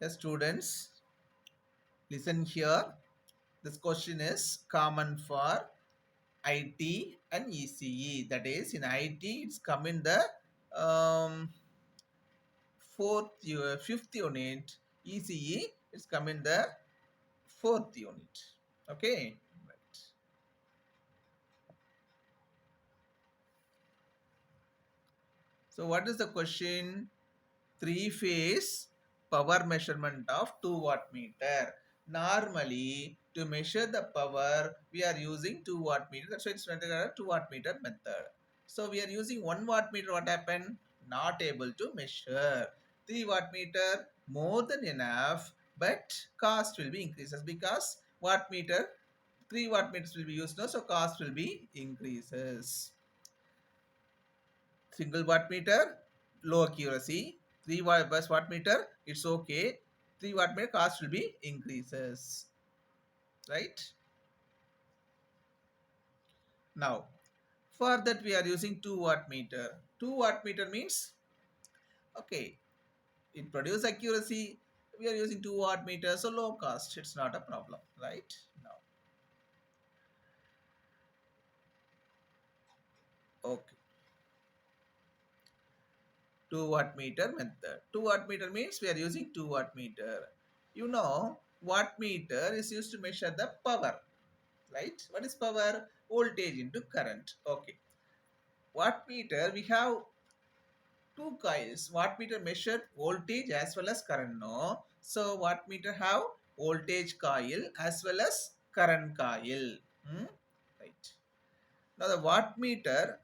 Yes, students, listen here. This question is common for IT and ECE. That is, in IT, it's come in the um, fifth unit. ECE, it's come in the fourth unit. Okay. Right. So, what is the question? Three-phase power measurement of 2 watt meter. Normally, to measure the power, we are using 2 watt meter. That's why it's called a 2 watt meter method. So we are using 1 watt meter. What happened? Not able to measure. 3 watt meter more than enough, but cost will be increases because watt meter 3 watt meters will be used now, so cost will be increases. Single watt meter, low accuracy. 3 watt bus watt meter, it's okay. 3 watt meter cost will be increases. Right? Now, for that we are using 2 watt meter. 2 watt meter means okay, it produces accuracy. We are using 2 watt meter, so low cost. It's not a problem, right? Now, okay. 2 watt meter method. 2 watt meter means we are using 2 watt meter. You know, watt meter is used to measure the power, right? What is power? Voltage into current. Okay. Watt meter, we have two coils. Watt meter measured voltage as well as current. No. So watt meter have voltage coil as well as current coil. Right. Now the watt meter,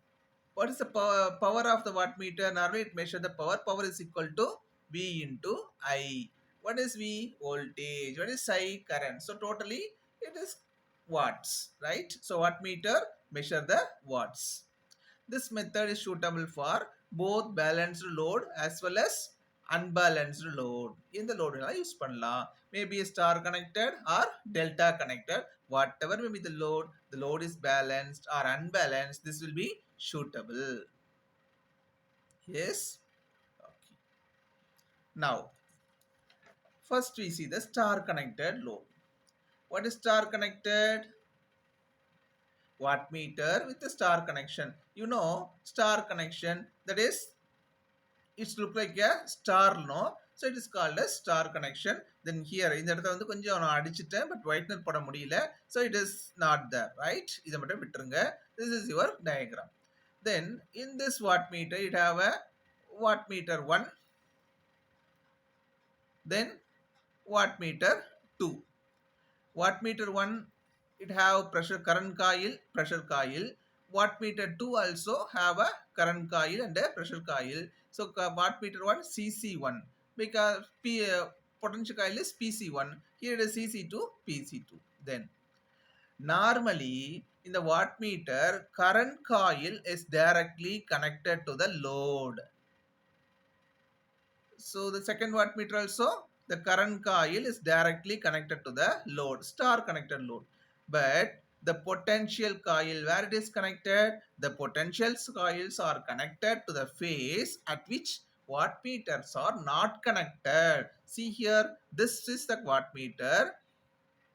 what is the power of the watt meter? Normally it measures the power. Power is equal to V into I. What is V? Voltage. What is I? Current. So totally it is watts, right? So watt meter measure the watts. This method is suitable for both balanced load as well as unbalanced load. In the load use பண்ணலாம். Maybe star connected or delta connected. Whatever may be the load is balanced or unbalanced, this will be suitable. Yes. Okay. Now, first we see the star connected load. What is star connected? Watt meter with the star connection. You know, star connection, that is, it's look like a star, no? So it is called a star connection. Then here இந்த இடத்துல வந்து கொஞ்சம் நான் அடிச்சிட்டேன், but whitener போட முடியல. So it is not there, right? இதை மட்டும் விட்டுருங்க. This is your diagram. Then in this watt meter, it have a watt meter 1, then watt meter 2. Watt meter 1, it have pressure current coil, pressure coil. Watt meter 2 also have a current coil and a pressure coil. So watt meter 1 CC1, because potential coil is PC1. Here it is CC2 PC2. Then normally in the watt meter, current coil is directly connected to the load. So the second watt meter also, the current coil is directly connected to the load, star connected load. But the potential coil, where it is connected, the potential coils are connected to the phase at which watt meters are not connected. See here, this is the watt meter.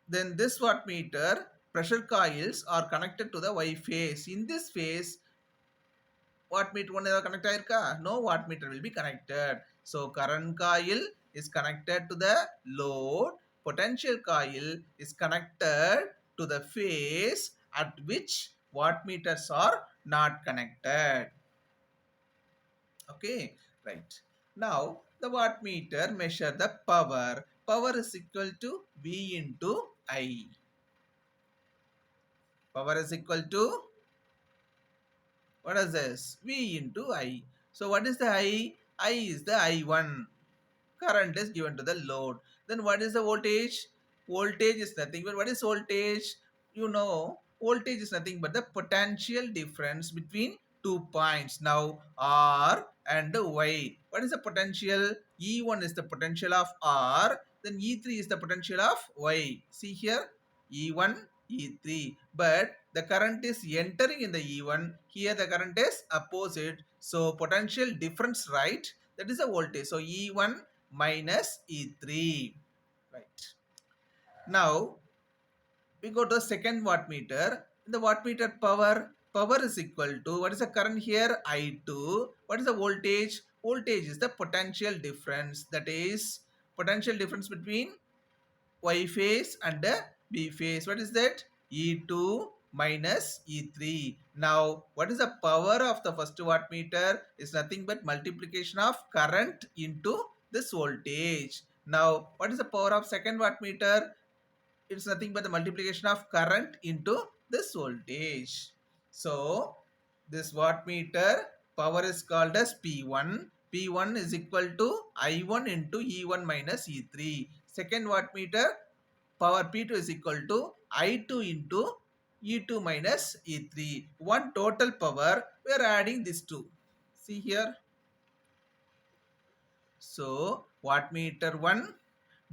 Then this watt meter, pressure coils are connected to the Y phase. In this phase, watt meter one connect ஆயிருக்கா? No watt meter will be connected. So current coil is connected to the load. Potential coil is connected to the phase at which watt meters are not connected. Okay, right. Now the watt meter measure the power. Power is equal to V into I. Power is equal to, what is this? V into I. So what is the I? I is the I1. Current is given to the load. Then what is the voltage? Voltage is nothing but, what is voltage? You know, voltage is nothing but the potential difference between 2 points. Now R and Y. What is the potential? E1 is the potential of R. Then E3 is the potential of Y. See here, E1, E3. But the current is entering in the E1. Here the current is opposite. So potential difference, right? That is the voltage. So E1 minus E3. Right. Now we go to the second wattmeter. In the wattmeter power is equal to, what is the current here? I2. What is the voltage? Voltage is the potential difference. That is potential difference between Y phase and the B phase. What is that? E2 minus E3. Now, what is the power of the first wattmeter? Is nothing but multiplication of current into this voltage. Now, what is the power of second wattmeter? It's nothing but the multiplication of current into this voltage. So, this wattmeter power is called as P1. P1 is equal to I1 into E1 minus E3. Second wattmeter power P2 is equal to I2 into E2 minus E3. One total power, we are adding these two. See here. So, wattmeter 1,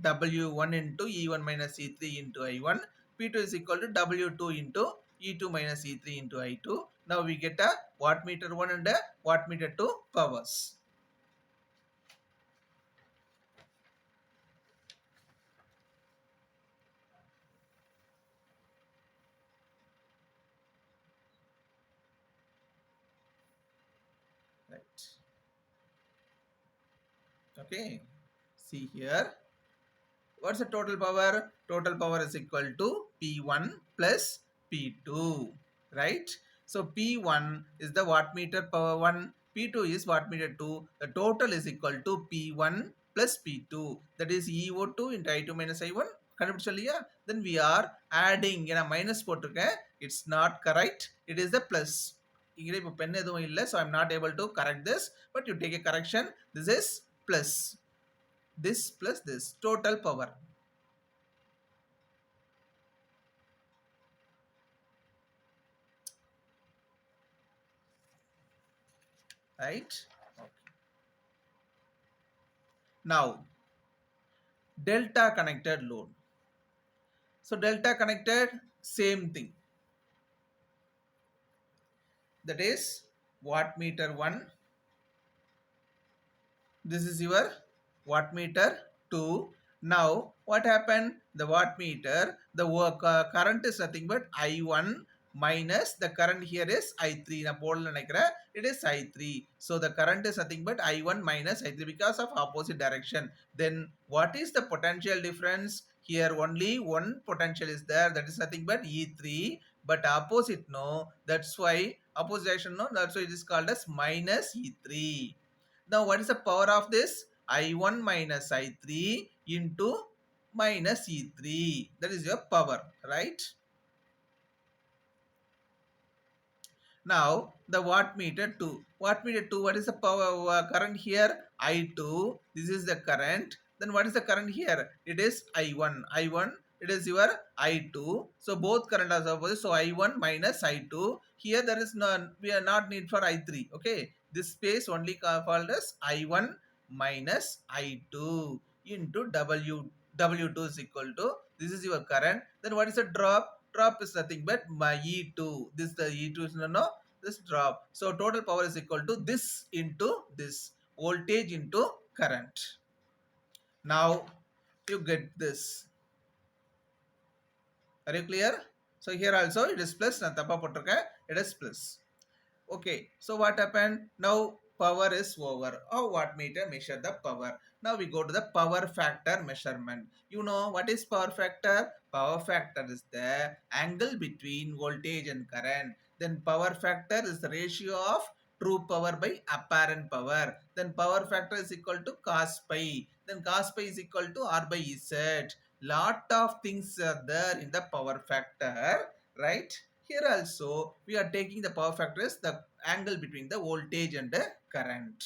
W1 into E1 minus E3 into I1. P2 is equal to W2 into E2 minus E3 into I2. Now, we get a wattmeter 1 and a wattmeter 2 powers. Right. Okay. See here. What's the total power? Total power is equal to P1 plus P2, right? So P1 is the wattmeter power 1, P2 is wattmeter 2. The total is equal to P1 plus P2. That is EO2 into I2 minus I1. Then we are adding minus போட்டிருக்கேன். It's not correct. It is the plus. இங்கே இப்போ pen எதுவும் இல்லை, so I'm not able to correct this, but you take a correction. This is plus. This plus this total power, right? Okay. Now delta connected load. So delta connected, same thing. That is wattmeter 1. This is your wattmeter 2. Now what happened? The wattmeter, the current is nothing but I1 minus the current here is I3. It is I3. So the current is nothing but I1 minus I3 because of opposite direction. Then what is the potential difference? Here only one potential is there, that is nothing but E3, but opposite no. That's why opposite direction no. That's why it is called as minus E3. Now what is the power of this? I1 minus I3 into minus E3. That is your power, right? Now the wattmeter 2. Wattmeter 2, what is the power current here? I2. This is the current. Then what is the current here? It is I1. I1, it is your I2. So both current are opposite. So I1 minus I2. Here there is none. We are not need for I3. Okay. This space only called as I1 minus I2 into W2 is equal to, this is your current. Then what is the drop? Drop is nothing but my E2. This the E2 is no, this drop. So total power is equal to this into this, voltage into current. Now you get this. Are you clear? So here also it is plus. It is plus. Okay, so what happened? Now power is over. How wattmeter measure the power? Now we go to the power factor measurement. You know what is power factor? Power factor is the angle between voltage and current. Then power factor is the ratio of true power by apparent power. Then power factor is equal to cos pi. Then cos pi is equal to R by Z. Lot of things are there in the power factor, right? Here also we are taking the power factor as the angle between the voltage and the current.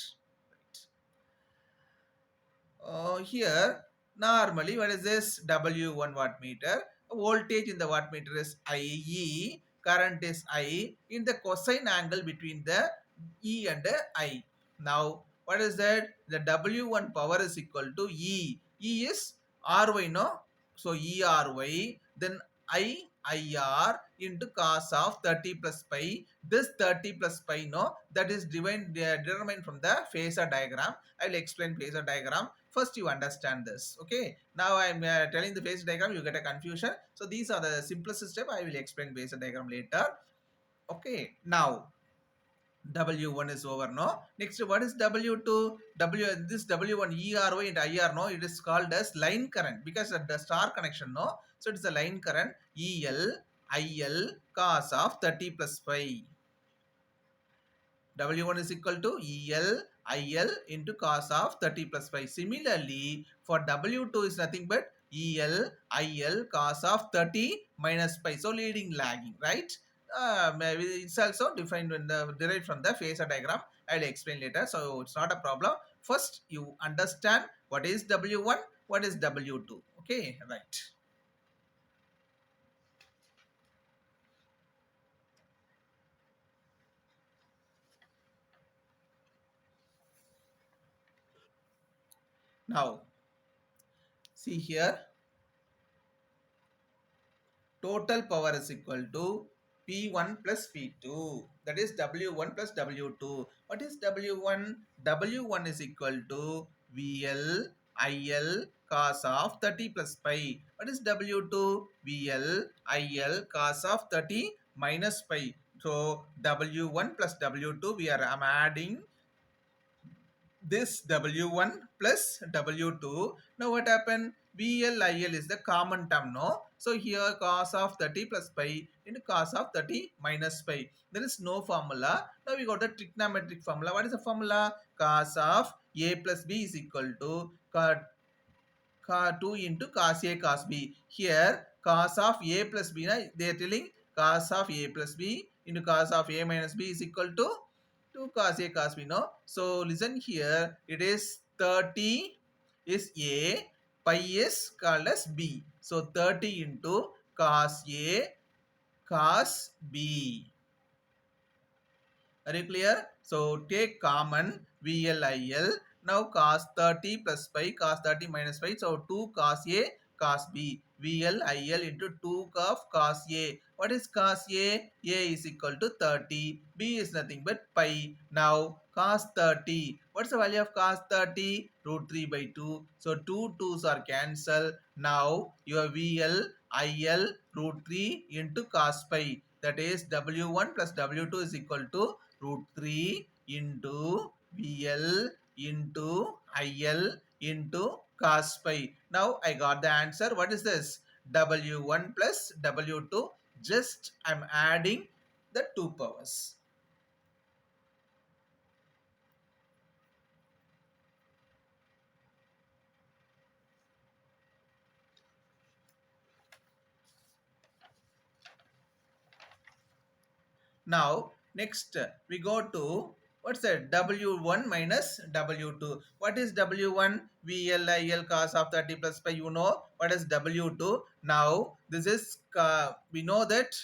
Here normally what is this? W1 wattmeter. Voltage in the wattmeter is IE. Current is I in the cosine angle between the E and the I. Now what is that? The W1 power is equal to E. E is RY, no? So ERY. Then IR into cos of 30 plus pi. This 30 plus pi, no, that is determined from the phasor diagram. I will explain phasor diagram. First you understand this. Okay, now I'm telling the phasor diagram, you get a confusion. So these are the simplest step. I will explain phasor diagram later. Okay, now W1 is over, no? Next, what is W2? This W1 ERO and IR, no? It is called as line current because of the star connection, no? So it is a line current EL IL cos of 30 plus phi. W1 is equal to EL IL into cos of 30 plus phi. Similarly, for W2 is nothing but EL IL cos of 30 minus pi. So leading lagging, right? Maybe it's also defined when the derived from the phasor diagram. I'll explain later. So it's not a problem. First, you understand what is W1, what is W2. Okay, right. Now, see here, total power is equal to P1 plus P2. That is W1 plus W2. What is W1? W1 is equal to VL IL cos of 30 plus pi. What is W2? VL IL cos of 30 minus pi. So W1 plus W2 I'm adding this W1 plus W2. Now what happened? VLIL is the common term, no? So here cos of 30 plus pi into cos of 30 minus pi. There is no formula. Now we got the trigonometric formula. What is the formula? Cos of A plus B is equal to 2 into cos A cos B. Here cos of A plus B, they are telling cos of A plus B into cos of A minus B is equal to 2 cos A cos B, no? So listen here, it is 30 is A, pi is called as B. So 30 into cos A cos B. Are you clear? So take common VLIL. Now cos 30 plus pi, cos 30 minus pi. So 2 cos A cos B. VLIL into 2 of cos A. What is cos A? A is equal to 30. B is nothing but pi. Now cos 30. What's the value of cos 30? Root 3 by 2. So 2 2's are cancelled. Now your VL IL root 3 into cos pi. That is W1 plus W2 is equal to root 3 into VL into IL into cos pi. Now I got the answer. What is this? W1 plus W2. Just I'm adding the two powers. Now next we go to what's that? W1 minus W2. What is W1? VLIL cos of 30 plus pi. You know what is W2? Now this is we know that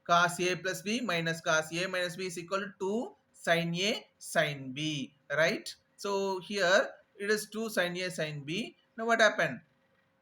cos A plus B minus cos A minus B is equal to 2 sin A sin B, right? So here it is 2 sin A sin B. Now what happened?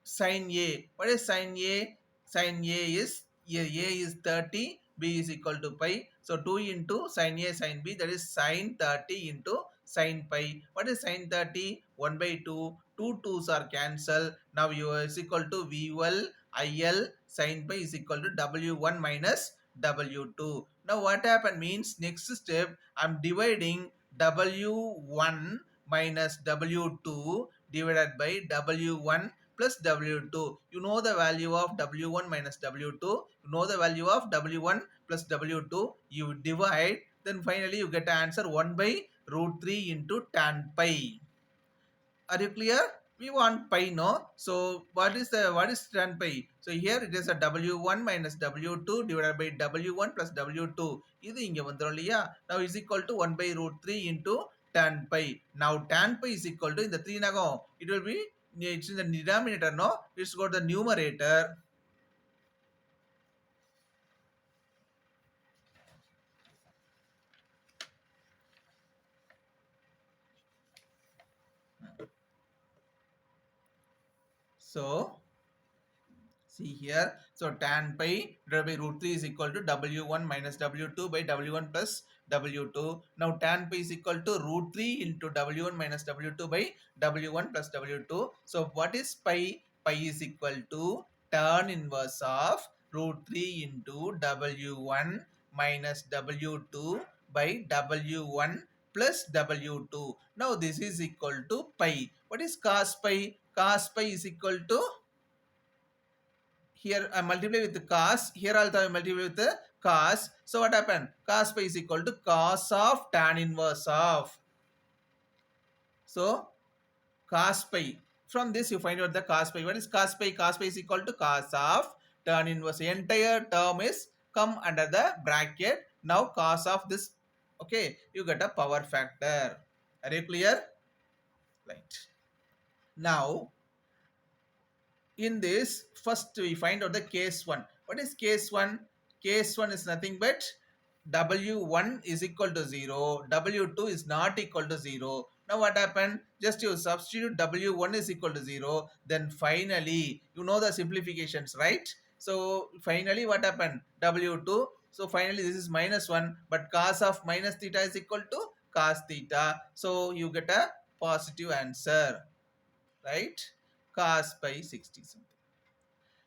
Sin A. What is sin A? Sin A is A is 30, B is equal to pi. So 2 into sin A sin B, that is sin 30 into sin pi. What is sin 30? 1 by 2. 2 2's are cancelled. Now U is equal to VL IL sin pi is equal to W1 minus W2. Now what happened means next step I'm dividing W1 minus W2 divided by W1 plus W2. You know the value of W1 minus W2. You know the value of W1 plus W2. You divide, then finally you get the answer 1 by root 3 into tan pi. Are you clear? We want pi, no? So what is tan pi? So here it is a W1 minus W2 divided by W1 plus W2. இது இங்க வந்துரும் இல்லையா? Now is equal to 1 by root 3 into tan pi. Now tan pi is equal to in the 3 nagam. It will be, it's in the denominator, no? It's got the numerator. So see here. So tan pi divided by root 3 is equal to W1 minus W2 by W1 plus W2. Now tan pi is equal to root 3 into W1 minus W2 by W1 plus W2. So what is pi? Pi is equal to tan inverse of root 3 into W1 minus W2 by W1 plus W2. Now this is equal to pi. What is cos pi? Cos pi is equal to, here I multiply with the cos, here also I multiply with the cos. So what happened? Cos pi is equal to cos of tan inverse of. So cos pi. From this you find out the cos pi. What is cos pi? Cos pi is equal to cos of tan inverse. Entire term is come under the bracket. Now cos of this, okay, you get a power factor. Are you clear? Right. Now in this, first we find out the case 1. What is case 1? Case 1 is nothing but W1 is equal to 0, W2 is not equal to 0. Now what happened? Just you substitute W1 is equal to 0, then finally, you know the simplifications, right? So finally what happened? W2, so finally this is minus 1, but cos of minus theta is equal to cos theta. So you get a positive answer, right? Cos by 60 something.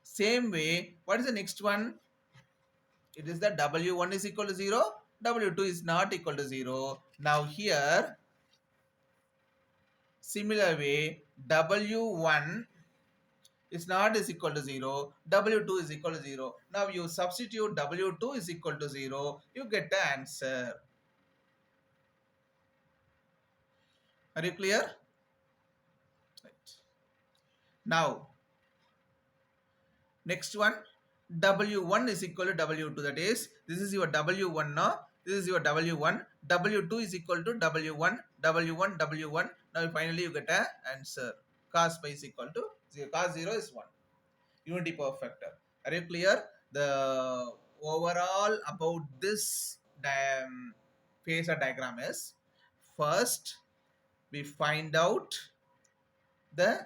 Same way, what is the next one? It is that W1 is equal to 0, W2 is not equal to 0. Now here, similar way, W1 is not is equal to 0, W2 is equal to 0. Now you substitute W2 is equal to 0, you get the answer. Are you clear? Right. Now, next one, W1 is equal to W2. That is, this is your W1 now. This is your W1. W2 is equal to W1. W1, W1. Now finally you get an answer. Cos pi is equal to 0. Cos 0 is 1. Unity power factor. Are you clear? The overall about this phasor diagram is, first we find out the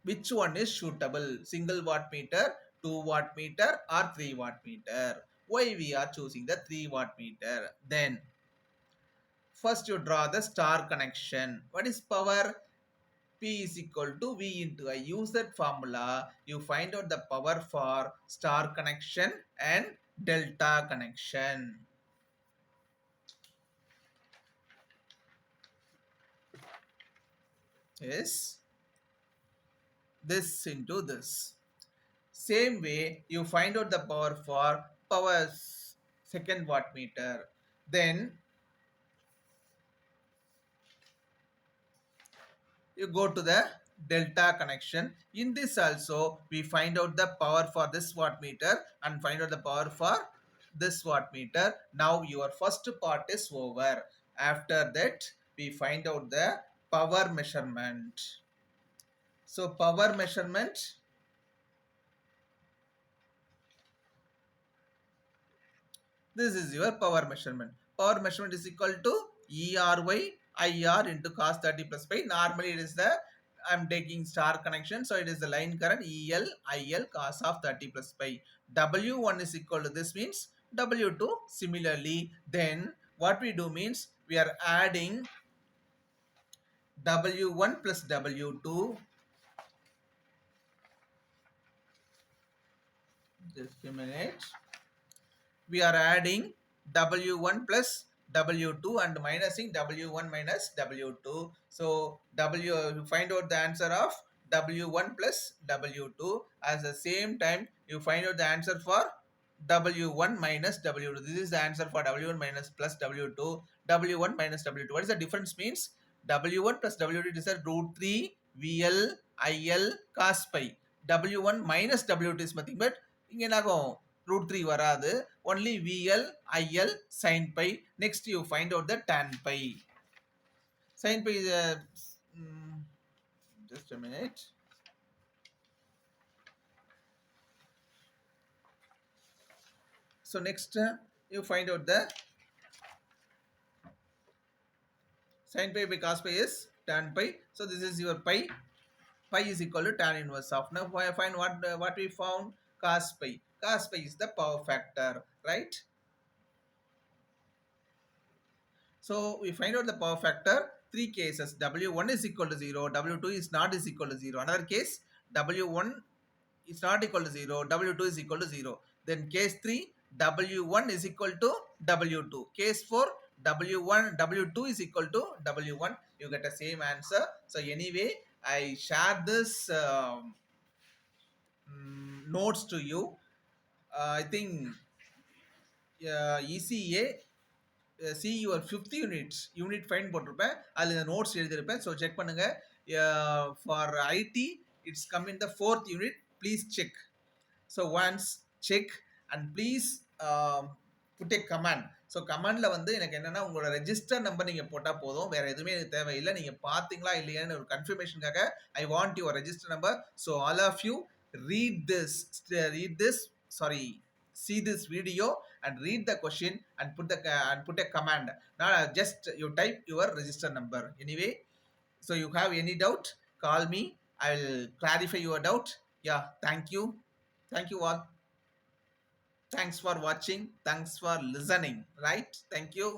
which one is suitable, single watt meter, 2 watt meter or 3 watt meter. Why we are choosing the 3 watt meter? Then first you draw the star connection. What is power? P is equal to V into I. Use that formula, you find out the power for star connection and delta connection. Yes, this into this. Same way, you find out the power for power second watt meter. Then you go to the delta connection. In this also, we find out the power for this watt meter and find out the power for this watt meter. Now your first part is over. After that, we find out the power measurement. So power measurement, this is your power measurement. Power measurement is equal to ERY IR into cos 30 plus pi. Normally it is the, I'm taking star connection, so it is the line current EL IL cos of 30 plus pi. W1 is equal to this means W2 similarly. Then what we do means we are adding W1 plus W2. Just a minute. We are adding W1 plus W2 and minusing W1 minus W2. So you find out the answer of W1 plus W2. At the same time, you find out the answer for W1 minus W2. This is the answer for W1 minus plus W2. W1 minus W2. What is the difference means? W1 plus W2 is a root 3 VL IL cos pi. W1 minus W2 is nothing but இங்க என்ன ஆகும் root 3 வராது, only VL IL sin pi. Next you find out the tan pi. Sin pi is just a minute. So next you find out the sin pi by cos pi is tan pi. So this is your pi. Pi is equal to tan inverse of. Now find what we found. Cos pi. Cos pi is the power factor, right? So we find out the power factor. Three cases: W1 is equal to 0, W2 is not is equal to 0. Another case, W1 is not equal to 0, W2 is equal to 0. Then case 3, W1 is equal to W2. Case 4, W1 W2 is equal to W1. You get the same answer. So anyway, I share this notes to you. I think ECA see your fifth unit fine போட்டிருப்பேன். அதில் இந்த notes எழுதியிருப்பேன். So check பண்ணுங்க. For ID it's come in the fourth unit. Please check. So once check and please put a comment. So கமாண்டில் வந்து எனக்கு என்னென்னா உங்களோட ரெஜிஸ்டர் நம்பர் நீங்கள் போட்டால் போதும். வேறு எதுவுமே எனக்கு தேவையில்லை. நீங்கள் பார்த்தீங்களா இல்லையான்னு ஒரு கன்ஃபர்மேஷனுக்காக I want your register number. So all of you read this, sorry, see this video and read the question and put a command. Now just you type your register number. Anyway, so you have any doubt, call me. I will clarify your doubt. Yeah, thank you all. Thanks for watching, thanks for listening. Right, thank you.